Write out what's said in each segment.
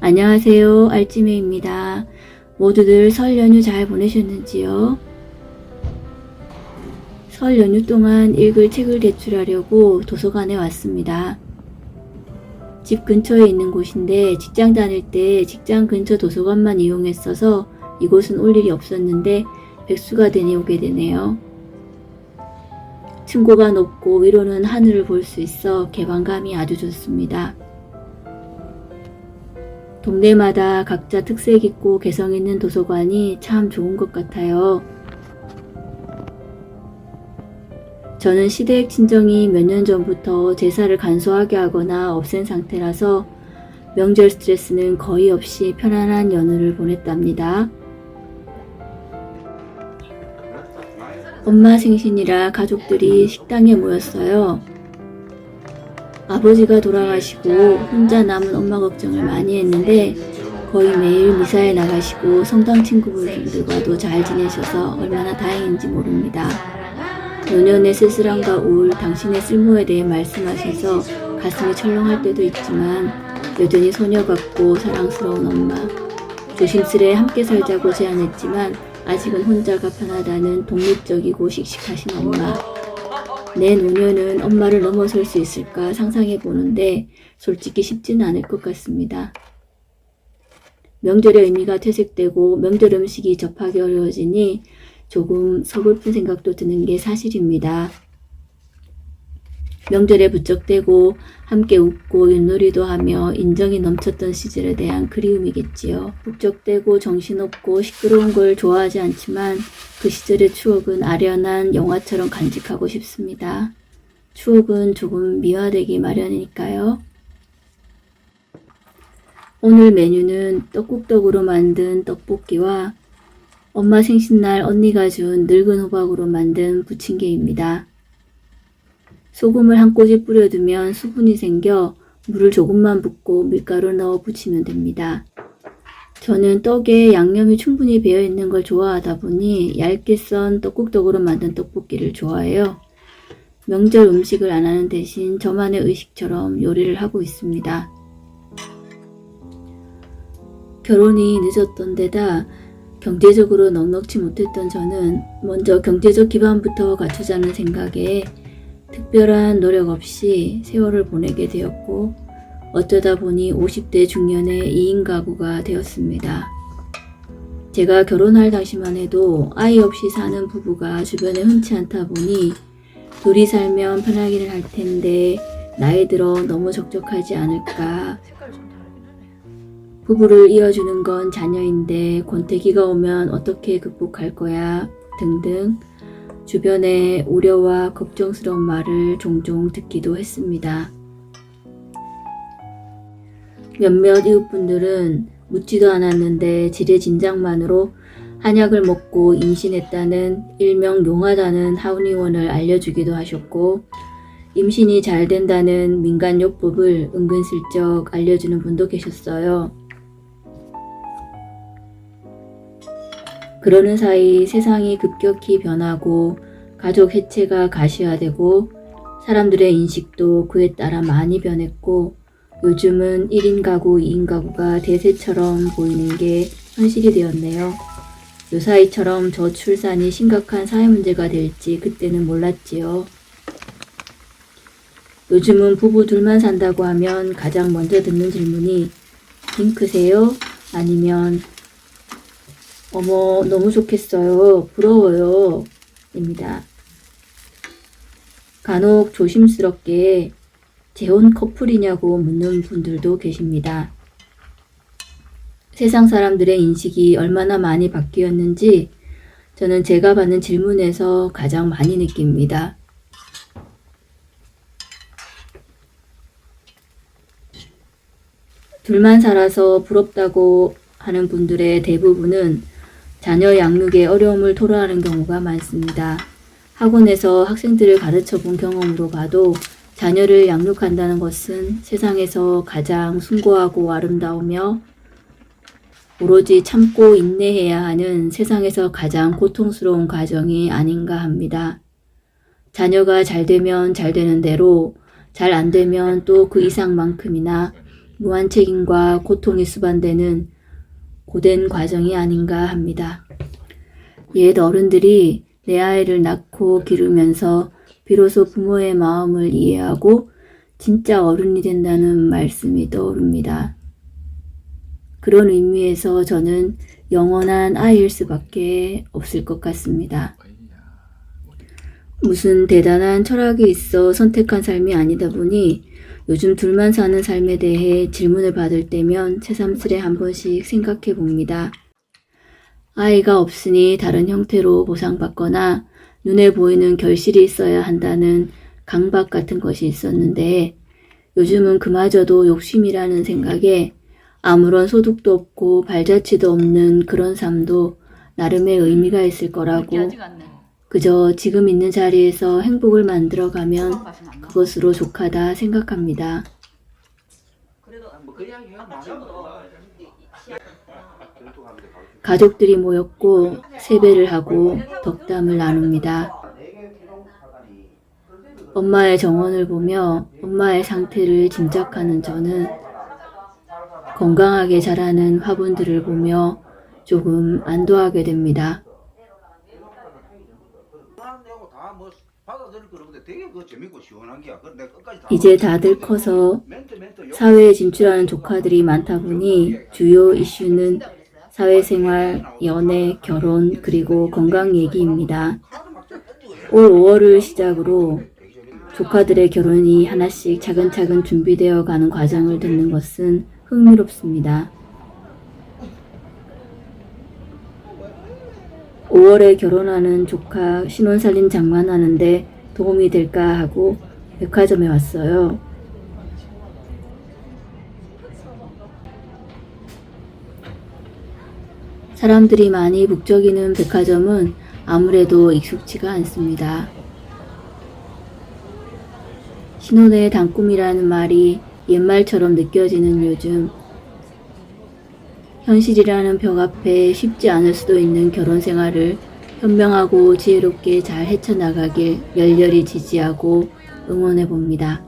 안녕하세요. 알찌매입니다. 모두들 설 연휴 잘 보내셨는지요? 설 연휴 동안 읽을 책을 대출하려고 도서관에 왔습니다. 집 근처에 있는 곳인데 직장 다닐 때 직장 근처 도서관만 이용했어서 이곳은 올 일이 없었는데 백수가 되니 오게 되네요. 층고가 높고 위로는 하늘을 볼 수 있어 개방감이 아주 좋습니다. 동네마다 각자 특색 있고 개성 있는 도서관이 참 좋은 것 같아요. 저는 시댁 친정이 몇 년 전부터 제사를 간소하게 하거나 없앤 상태라서 명절 스트레스는 거의 없이 편안한 연휴를 보냈답니다. 엄마 생신이라 가족들이 식당에 모였어요. 아버지가 돌아가시고 혼자 남은 엄마 걱정을 많이 했는데 거의 매일 미사에 나가시고 성당 친구분들과도 잘 지내셔서 얼마나 다행인지 모릅니다. 노년의 쓸쓸함과 우울, 당신의 쓸모에 대해 말씀하셔서 가슴이 철렁할 때도 있지만 여전히 소녀 같고 사랑스러운 엄마. 조심스레 함께 살자고 제안했지만 아직은 혼자가 편하다는 독립적이고 씩씩하신 엄마. 내 노년은 엄마를 넘어설 수 있을까 상상해 보는데 솔직히 쉽지는 않을 것 같습니다. 명절의 의미가 퇴색되고 명절 음식이 접하기 어려워지니 조금 서글픈 생각도 드는 게 사실입니다. 명절에 부쩍대고 함께 웃고 윷놀이도 하며 인정이 넘쳤던 시절에 대한 그리움이겠지요. 북적대고 정신없고 시끄러운 걸 좋아하지 않지만 그 시절의 추억은 아련한 영화처럼 간직하고 싶습니다. 추억은 조금 미화되기 마련이니까요. 오늘 메뉴는 떡국떡으로 만든 떡볶이와 엄마 생신날 언니가 준 늙은 호박으로 만든 부침개입니다. 소금을 한 꼬집 뿌려두면 수분이 생겨 물을 조금만 붓고 밀가루 넣어 부치면 됩니다. 저는 떡에 양념이 충분히 배어있는 걸 좋아하다 보니 얇게 썬 떡국떡으로 만든 떡볶이를 좋아해요. 명절 음식을 안 하는 대신 저만의 의식처럼 요리를 하고 있습니다. 결혼이 늦었던 데다 경제적으로 넉넉지 못했던 저는 먼저 경제적 기반부터 갖추자는 생각에 특별한 노력 없이 세월을 보내게 되었고 어쩌다 보니 50대 중년의 2인 가구가 되었습니다. 제가 결혼할 당시만 해도 아이 없이 사는 부부가 주변에 흔치 않다 보니 둘이 살면 편하기는 할 텐데 나이 들어 너무 적적하지 않을까. 부부를 이어주는 건 자녀인데 권태기가 오면 어떻게 극복할 거야 등등 주변의 우려와 걱정스러운 말을 종종 듣기도 했습니다. 몇몇 이웃분들은 묻지도 않았는데 지레진작만으로 한약을 먹고 임신했다는 일명 용하다는 하운의원을 알려주기도 하셨고 임신이 잘 된다는 민간요법을 은근슬쩍 알려주는 분도 계셨어요. 그러는 사이 세상이 급격히 변하고 가족 해체가 가시화되고 사람들의 인식도 그에 따라 많이 변했고 요즘은 1인 가구, 2인 가구가 대세처럼 보이는 게 현실이 되었네요. 요사이처럼 저출산이 심각한 사회 문제가 될지 그때는 몰랐지요. 요즘은 부부 둘만 산다고 하면 가장 먼저 듣는 질문이 딩크세요? 아니면 어머 너무 좋겠어요. 부러워요. 입니다. 간혹 조심스럽게 재혼 커플이냐고 묻는 분들도 계십니다. 세상 사람들의 인식이 얼마나 많이 바뀌었는지 저는 제가 받는 질문에서 가장 많이 느낍니다. 둘만 살아서 부럽다고 하는 분들의 대부분은 자녀 양육에 어려움을 토로하는 경우가 많습니다. 학원에서 학생들을 가르쳐 본 경험으로 봐도 자녀를 양육한다는 것은 세상에서 가장 숭고하고 아름다우며 오로지 참고 인내해야 하는 세상에서 가장 고통스러운 과정이 아닌가 합니다. 자녀가 잘 되면 잘 되는 대로, 잘 안 되면 또 그 이상만큼이나 무한 책임과 고통이 수반되는 고된 과정이 아닌가 합니다. 옛 어른들이 내 아이를 낳고 기르면서 비로소 부모의 마음을 이해하고 진짜 어른이 된다는 말씀이 떠오릅니다. 그런 의미에서 저는 영원한 아이일 수밖에 없을 것 같습니다. 무슨 대단한 철학이 있어 선택한 삶이 아니다 보니 요즘 둘만 사는 삶에 대해 질문을 받을 때면 새삼스레 한 번씩 생각해 봅니다. 아이가 없으니 다른 형태로 보상받거나 눈에 보이는 결실이 있어야 한다는 강박 같은 것이 있었는데 요즘은 그마저도 욕심이라는 생각에 아무런 소득도 없고 발자취도 없는 그런 삶도 나름의 의미가 있을 거라고 그저 지금 있는 자리에서 행복을 만들어가면 그것으로 족하다 생각합니다. 가족들이 모였고 세배를 하고 덕담을 나눕니다. 엄마의 정원을 보며 엄마의 상태를 짐작하는 저는 건강하게 자라는 화분들을 보며 조금 안도하게 됩니다. 이제 다들 커서 사회에 진출하는 조카들이 많다 보니 주요 이슈는 사회생활, 연애, 결혼, 그리고 건강 얘기입니다. 올 5월을 시작으로 조카들의 결혼이 하나씩 차근차근 준비되어 가는 과정을 듣는 것은 흥미롭습니다. 5월에 결혼하는 조카 신혼살림 장만하는데 도움이 될까 하고 백화점에 왔어요. 사람들이 많이 북적이는 백화점은 아무래도 익숙지가 않습니다. 신혼의 단꿈이라는 말이 옛말처럼 느껴지는 요즘, 현실이라는 벽 앞에 쉽지 않을 수도 있는 결혼 생활을 현명하고 지혜롭게 잘 헤쳐나가길 열렬히 지지하고 응원해 봅니다.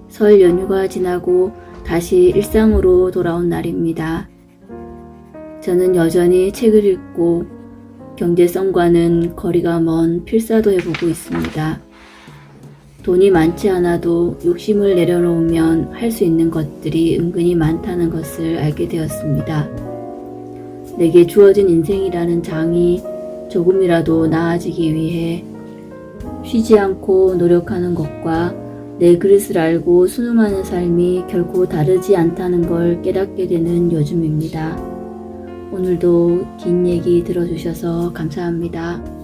설 연휴가 지나고 다시 일상으로 돌아온 날입니다. 저는 여전히 책을 읽고 경제성과는 거리가 먼 필사도 해보고 있습니다. 돈이 많지 않아도 욕심을 내려놓으면 할 수 있는 것들이 은근히 많다는 것을 알게 되었습니다. 내게 주어진 인생이라는 장이 조금이라도 나아지기 위해 쉬지 않고 노력하는 것과 내 그릇을 알고 순응하는 삶이 결코 다르지 않다는 걸 깨닫게 되는 요즘입니다. 오늘도 긴 얘기 들어주셔서 감사합니다.